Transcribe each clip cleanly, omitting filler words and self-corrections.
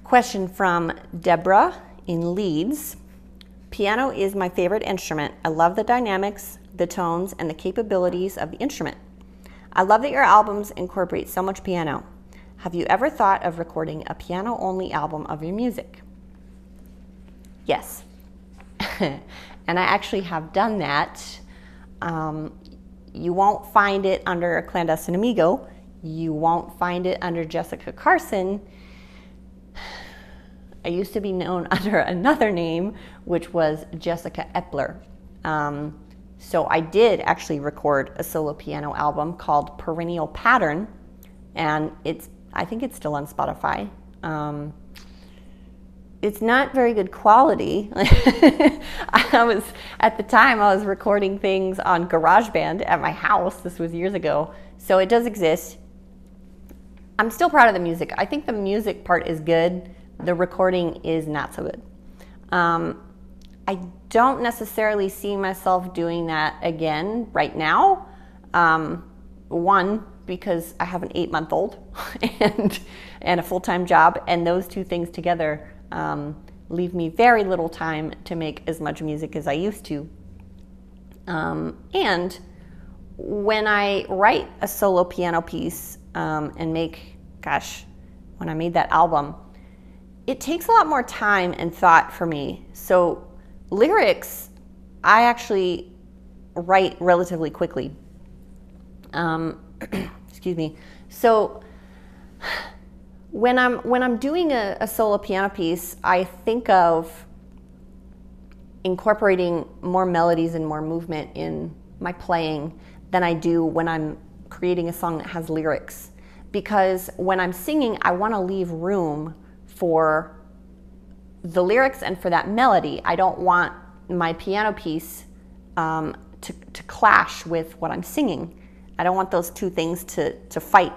Question from Deborah in Leeds. Piano is my favorite instrument. I love the dynamics, the tones, and the capabilities of the instrument. I love that your albums incorporate so much piano. Have you ever thought of recording a piano-only album of your music? Yes. And I actually have done that. You won't find it under a Clandestine Amigo. You won't find it under Jessica Carson. I used to be known under another name, which was Jessica Epler. So I did actually record a solo piano album called Perennial Pattern, and I think it's still on Spotify. It's not very good quality. At the time, I was recording things on GarageBand at my house. This was years ago. So it does exist. I'm still proud of the music. I think the music part is good. The recording is not so good. I don't necessarily see myself doing that again right now. One, because I have an 8-month-old and a full-time job, and those two things together leave me very little time to make as much music as I used to. And when I write a solo piano piece and when I made that album, it takes a lot more time and thought for me. So lyrics, I actually write relatively quickly. Excuse me. So when I'm doing a solo piano piece, I think of incorporating more melodies and more movement in my playing than I do when I'm creating a song that has lyrics. Because when I'm singing, I want to leave room for the lyrics and for that melody. I don't want my piano piece to clash with what I'm singing. I don't want those two things to fight.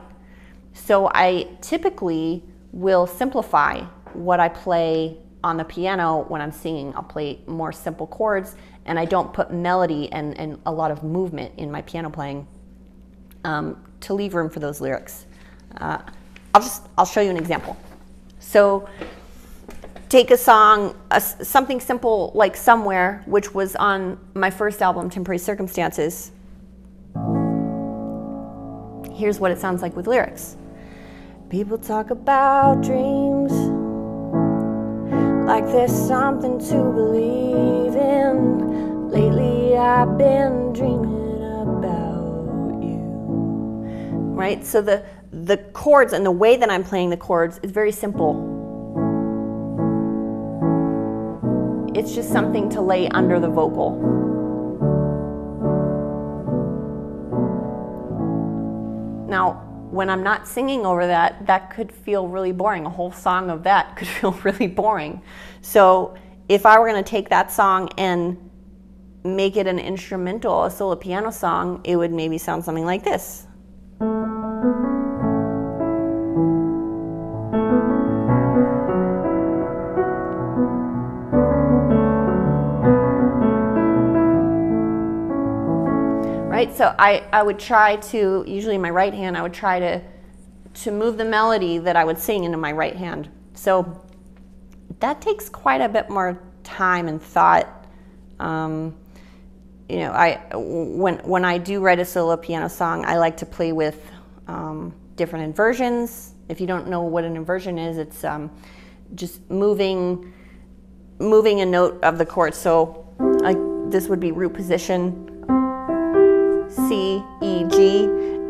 So I typically will simplify what I play on the piano when I'm singing. I'll play more simple chords, and I don't put melody and a lot of movement in my piano playing to leave room for those lyrics. I'll show you an example. So take a song, something simple like Somewhere, which was on my first album, Temporary Circumstances. Here's what it sounds like with lyrics. People talk about dreams like there's something to believe in. Lately I've been dreaming about you. Right? So the chords and the way that I'm playing the chords is very simple. It's just something to lay under the vocal. Now, when I'm not singing over that, that could feel really boring. A whole song of that could feel really boring. So if I were going to take that song and make it an instrumental, a solo piano song, it would maybe sound something like this. Right? So I would try to, usually in my right hand, I would try to move the melody that I would sing into my right hand. So that takes quite a bit more time and thought. You know, when I do write a solo piano song, I like to play with different inversions. If you don't know what an inversion is, it's just moving a note of the chord. So like this would be root position, C, E, G,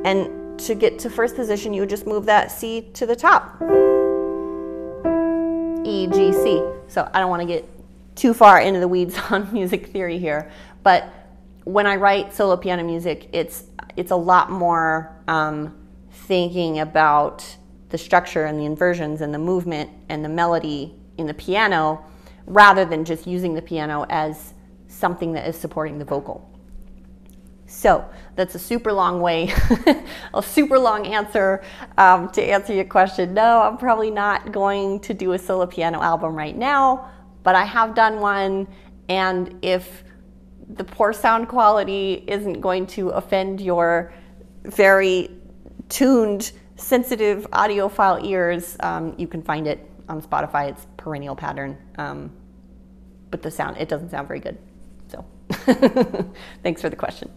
and to get to first position, you would just move that C to the top. E, G, C. So I don't want to get too far into the weeds on music theory here, but when I write solo piano music, it's a lot more thinking about the structure and the inversions and the movement and the melody in the piano, rather than just using the piano as something that is supporting the vocal. So that's a super long way, a super long answer to answer your question. No, I'm probably not going to do a solo piano album right now, but I have done one, and if the poor sound quality isn't going to offend your very tuned, sensitive audiophile ears, you can find it on Spotify, it's perennial pattern. But it doesn't sound very good. So thanks for the question.